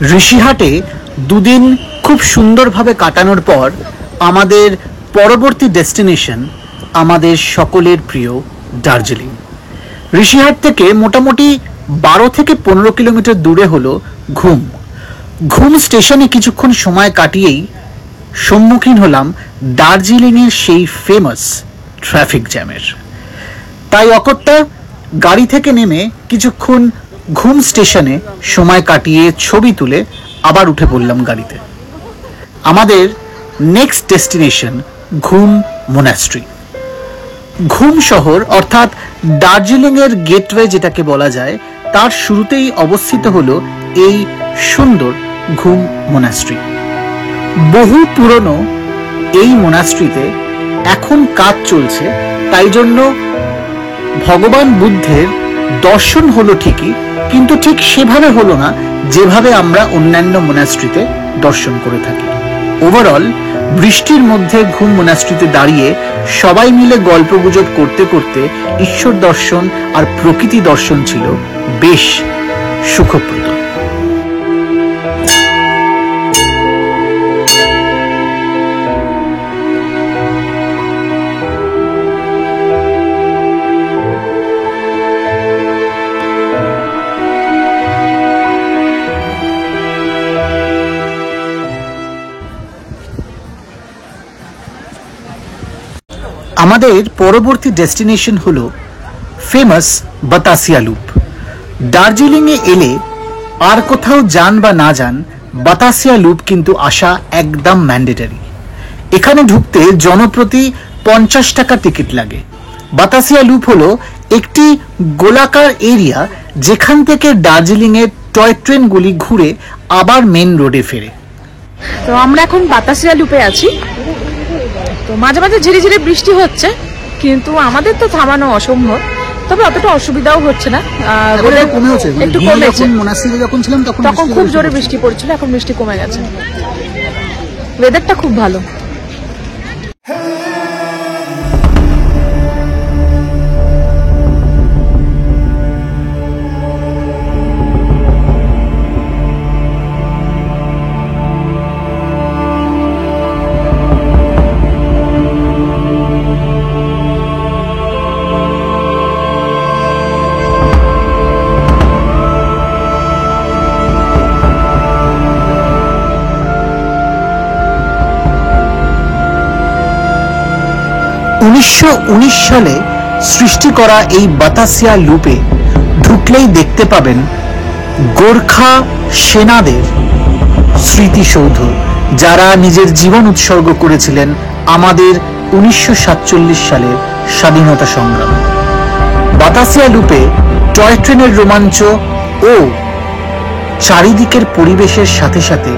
ঋষিহাটে দুদিন খুব সুন্দরভাবে কাটানোর পর আমাদের পরবর্তী ডেস্টিনেশন আমাদের সকলের প্রিয় দার্জিলিং। ঋষিহাট থেকে মোটামুটি 12 থেকে 15 কিলোমিটার দূরে হলো ঘুম। ঘুম স্টেশনে কিছুক্ষণ সময় কাটিয়েই সম্মুখীন হলাম দার্জিলিংয়ের সেই ফেমাস ট্রাফিক জ্যামের। তাই অকট্টা গাড়ি থেকে নেমে কিছুক্ষণ ঘুম স্টেশনে সময় কাটিয়ে ছবি তুলে আবার উঠে পড়লাম গাড়িতে। আমাদের নেক্সট ডেস্টিনেশন ঘুম মোনাস্ট্রি। ঘুম শহর অর্থাৎ দার্জিলিংয়ের গেটওয়ে যেটাকে বলা যায়, তার শুরুতেই অবস্থিত হলো এই সুন্দর ঘুম মোনাস্ট্রি। বহু পুরনো এই মোনাস্ট্রিতে এখন কাজ চলছে, তাই জন্য ভগবান বুদ্ধের দর্শন হলো ঠিকই, কিন্তু ঠিক সেভাবে হলো না যেভাবে আমরা অন্যান্য মোনাস্ট্রিতে দর্শন করে থাকি। ওভারঅল বৃষ্টির মধ্যে ঘুম মোনাস্ট্রিতে দাঁড়িয়ে সবাই মিলে গল্পগুজব করতে করতে ঈশ্বর দর্শন আর প্রকৃতি দর্শন ছিল বেশ সুখপ্রদ। আমাদের পরবর্তী ডেস্টিনেশন হলো ফেমাস বাতাসিয়া লুপ। দার্জিলিংয়ে এলে আর কোথাও যান বা না যান, বাতাসিয়া লুপ কিন্তু আসা একদম ম্যান্ডেটরি। এখানে ঢুকতে জনপ্রতি 50 টাকা টিকিট লাগে। বাতাসিয়া লুপ হলো একটি গোলাকার এরিয়া যেখান থেকে দার্জিলিংয়ের টয় ট্রেনগুলি ঘুরে আবার মেন রোডে ফেরে। তো আমরা এখন বাতাসিয়া লুপে আছি। তো মাঝে মাঝে ঝিরি ঝিরি বৃষ্টি হচ্ছে, কিন্তু আমাদের তো থামানো অসম্ভব, তবে অতটা অসুবিধাও হচ্ছে না। একটু কমেছে। তখন খুব জোরে বৃষ্টি পড়ছিল, এখন বৃষ্টি কমে গেছে। ওয়েদারটা খুব ভালো। সালে সৃষ্টি করা এই বাতাসিয়া লুপে ঢুকলেই দেখতে পাবেন গোর্খা সেনাদের স্মৃতিসৌধ, যারা নিজের জীবন উৎসর্গ করেছিলেন আমাদের 1947 সালের স্বাধীনতা সংগ্রাম। বাতাসিয়া লুপে টয় ট্রেনের রোমাঞ্চ ও চারিদিকের পরিবেশের সাথে সাথে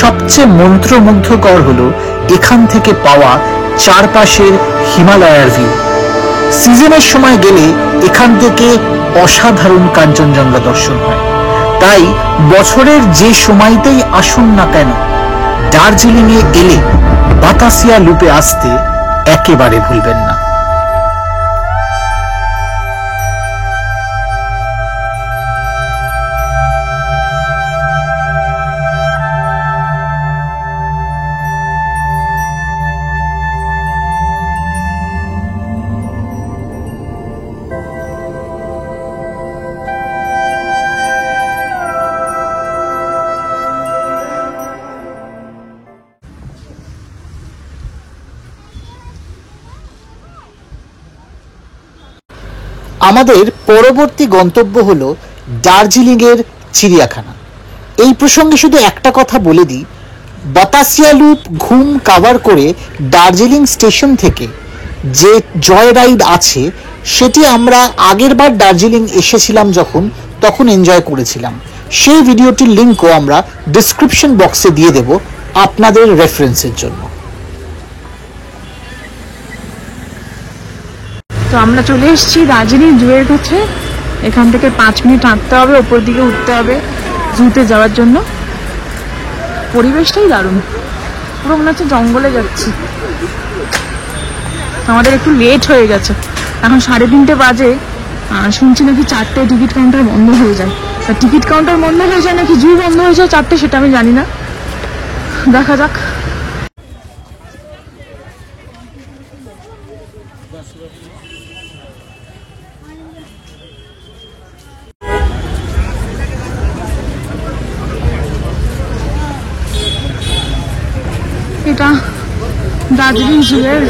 সবচেয়ে মন্ত্রমুগ্ধকর হলো এখান থেকে পাওয়া চারপাশের হিমালয়ার ভিউ। সিজনের সময় গেলে এখান থেকে অসাধারণ কাঞ্চনজঙ্ঘা দর্শন হয়। তাই বছরের যে সময়তেই আসুন না কেন, দার্জিলিংয়ে এলে বাতাসিয়া লুপে আসতে একেবারে ভুলবেন না। আমাদের পরবর্তী গন্তব্য হলো দার্জিলিংয়ের চিড়িয়াখানা। এই প্রসঙ্গে শুধু একটা কথা বলে দিই, বাতাসিয়া লুপ ঘুম কভার করে দার্জিলিং স্টেশন থেকে যে জয় রাইড আছে, সেটি আমরা আগেরবার দার্জিলিং এসেছিলাম তখন এনজয় করেছিলাম। সেই ভিডিওটির লিঙ্কও আমরা ডেসক্রিপশন বক্সে দিয়ে দেব আপনাদের রেফারেন্সের জন্য। তো আমরা চলে এসেছি দার্জিলিং জুয়ের কাছে। এখান থেকে 5 মিনিট হাঁটতে হবে, ওপর দিকে উঠতে হবে জুতে যাওয়ার জন্য। পরিবেশটাই দারুণ, পুরো মনে হচ্ছে জঙ্গলে যাচ্ছি। আমাদের একটু লেট হয়ে গেছে, এখন 3:30 বাজে। শুনছি নাকি 4টে টিকিট কাউন্টার বন্ধ হয়ে যায়। টিকিট কাউন্টার বন্ধ হয়ে যায় নাকি জু বন্ধ হয়ে যায় 4টে, সেটা আমি জানি না, দেখা যাক। এটা দার্জিলিং জু এর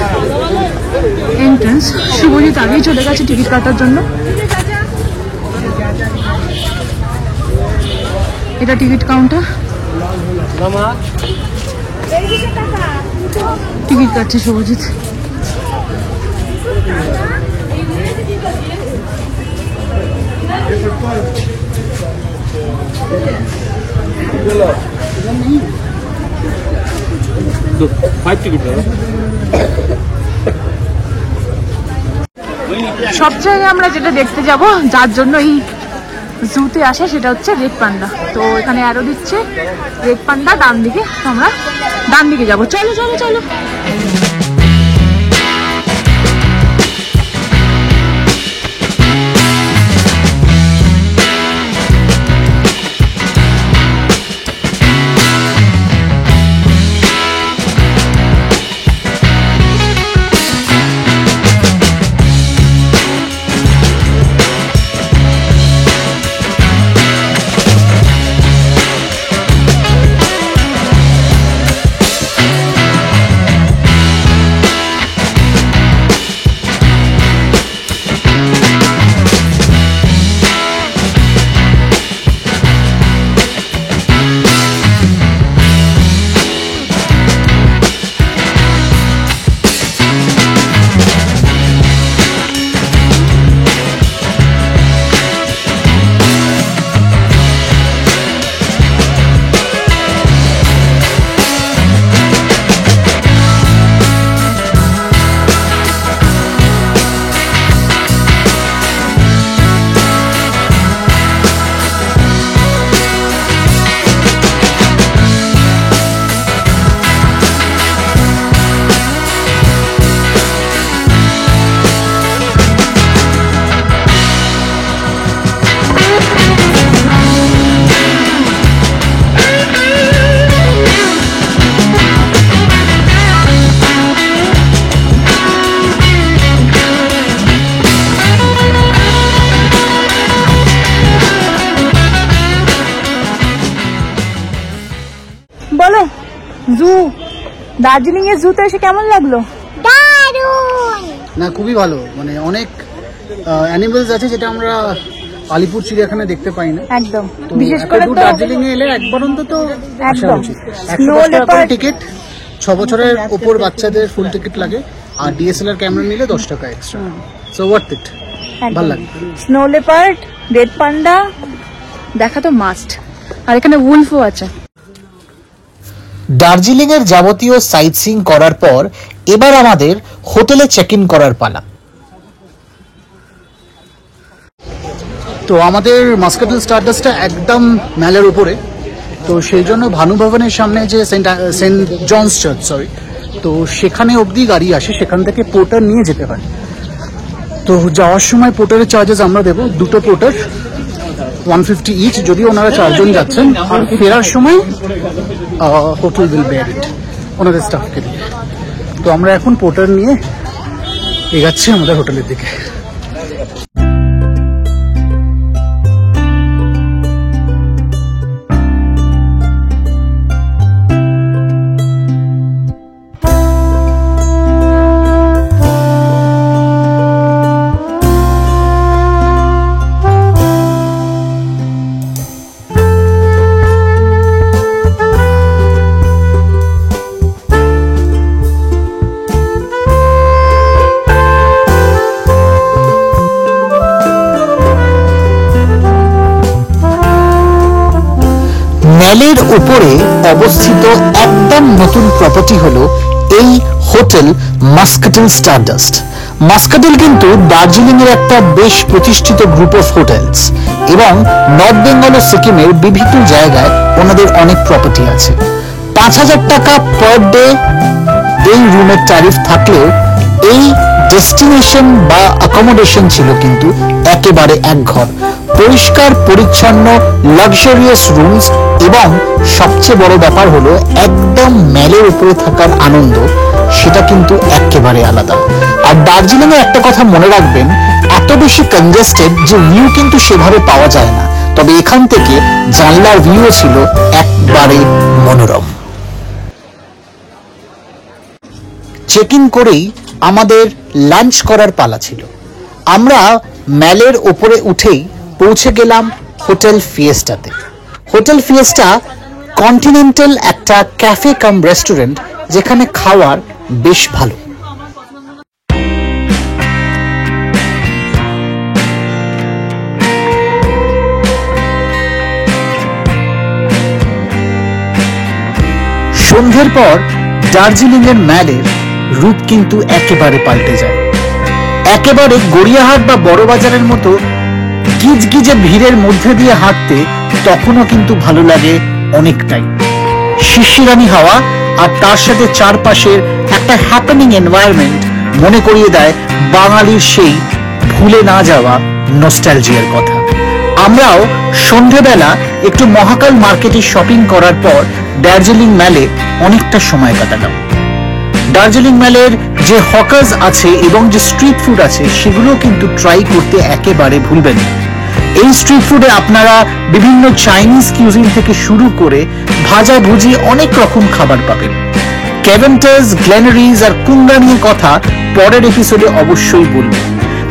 এন্ট্রান্স। শুভজিৎ আগেই চলে গেছে টিকিট কাটার জন্য। এটা টিকিট কাউন্টার, টিকিট কাটছে শুভজিৎ। সবচেয়ে আমরা যেটা দেখতে যাব, যার জন্য এই জুতে আসে, সেটা হচ্ছে রেড পান্ডা। তো এখানে অ্যারো দিচ্ছে রেড পান্ডা ডান দিকে, তো আমরা ডান দিকে যাবো। চলো চলো চলো। বলো, জু, দার্জিলিং এর জুতে এসে কেমন লাগলো? না, খুবই ভালো। মানে অনেক অ্যানিমেলস আছে যেটা আমরা আলিপুর চিড়িয়াখানায় দেখতে পাই না। একদম, বিশেষ করে তো দার্জিলিং এ এলে একবার অন্তত আসা একদম। উচিত। স্নো লেপার্ড টিকিট 6 বছরের ওপর বাচ্চাদের ফুল টিকিট লাগে, আর ডিএসএলআর ক্যামেরা নিলে 10 টাকা এক্সট্রা। সো ওয়ার্থ ইট, ভালো লাগে। স্নো লেপার্ড, রেড পান্ডা দেখা তো মাস্ট। আর এখানে উলফও আছে। দার্জিলিং এর যাবতীয় সাইট সিইং করার পর এবার আমাদের হোটেলে চেক ইন করার পালা। তো আমাদের মাস্কাটেল স্টারডাস্টটা একদম ম্যালের উপরে, তো সেই জন্য ভানু ভবনের সামনে যে সেন্ট জনস চার্চ, তো সেখানে অবধি গাড়ি আসে, সেখান থেকে পোর্টার নিয়ে যেতে হয়। তো যাওয়ার সময় পোর্টারের চার্জেস আমরা দেবো, দুটো পোর্টার 150 ইচ, যদি ওনারা 4 জন যাচ্ছেন। আর ফেরার সময় হোটেল উইল বেয়ার ইট, ওনাদের স্টাফকে দিয়ে। তো আমরা এখন পোর্টার নিয়ে এগাচ্ছি আমাদের হোটেলের দিকে। ম্যালের উপরে অবস্থিত একদম নতুন প্রপার্টি হলো এই হোটেল মাস্কাটেল স্টারডাস্ট। মাস্কাটেল কিন্তু দার্জিলিং এর একটা বেশ প্রতিষ্ঠিত গ্রুপ অফ হোটেলস, এবং নর্থ বেঙ্গল ও সিকিমের বিভিন্ন জায়গায় ওনাদের অনেক প্রপার্টি আছে। 5000 টাকা পার ডে এই রুমের ট্যারিফ থাকলেও এই ডেস্টিনেশন বা অ্যাকোমোডেশন ছিল কিন্তু একেবারে একঘর, পরিষ্কার পরিচ্ছন্ন লাক্সারিয়াস রুমস, এবং সবচেয়ে বড় ব্যাপার হলো একদম ম্যালের উপরে থাকার আনন্দ, সেটা কিন্তু একেবারে আলাদা। আর দার্জিলিং এ একটা কথা মনে রাখবেন, এত বেশি কনজেস্টেড যে ভিউ কিন্তু সেভাবে পাওয়া যায় না, তবে এখান থেকে জানলার ভিউ ছিল একবারে মনোরম। চেক ইন করেই আমাদের লাঞ্চ করার পালা ছিল। আমরা ম্যালের ওপরে উঠেই পৌঁছে গেলাম হোটেল ফিয়েস্টাতে। হোটেল ফিয়েস্টা কন্টিনেন্টাল একটা ক্যাফে কাম রেস্টুরেন্ট, যেখানে খাওয়ার বেশ ভালো। সন্ধ্যের পর দার্জিলিং এর ম্যালের রূপ কিন্তু একেবারে পাল্টে যায়। একেবারে গড়িয়াহাট বা বড় বাজারের মতো গিজগিজে ভিড়ের মধ্যে দিয়ে হাঁটতে তখনও কিন্তু ভালো লাগে অনেকটাই। শিশিরানি হাওয়া আর তার সাথে চারপাশের একটা হ্যাপেনিং এনভায়রনমেন্ট মনে করিয়ে দেয় বাঙালির সেই ভুলে না যাওয়া নস্টালজিয়ার কথা। আমরাও সন্ধ্যেবেলা একটু মহাকাল মার্কেটে শপিং করার পর দার্জিলিং ম্যালে অনেকটা সময় কাটালাম। দার্জিলিং ম্যালের যে হকার্স আছে এবং যে স্ট্রিট ফুড আছে সেগুলো কিন্তু ট্রাই করতে একেবারে ভুলবেন না। এই স্ট্রিট ফুডে আপনারা বিভিন্ন চাইনিজ কিউজিন থেকে শুরু করে ভাজা ভুজি অনেক রকম খাবার পাবেন। ক্যাভেন্টার্স, গ্লেনারিজ আর কুঙ্গা নিয়ে কথা পরের এপিসোডে অবশ্যই বলবো।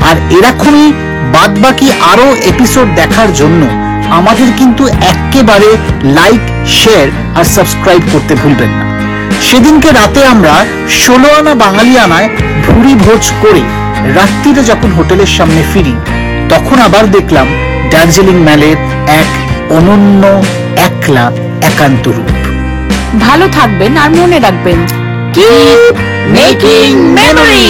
আর এরকমই বাদবাকি আরো এপিসোড দেখার জন্য আমাদের কিন্তু একেবারে লাইক, শেয়ার আর সাবস্ক্রাইব করতে ভুলবেন না। সেদিনকে রাতে আমরা 16 আনা বাঙালি আনায় ভুরি ভোজ করে রাত্রিতে যখন হোটেলের সামনে ফিরি, তখন আবার দেখলাম দার্জিলিং ম্যালের এক অনন্য একলা একান্ত রূপ। ভালো থাকবেন আর মনে রাখবেন, কিপ মেকিং মেমোরি।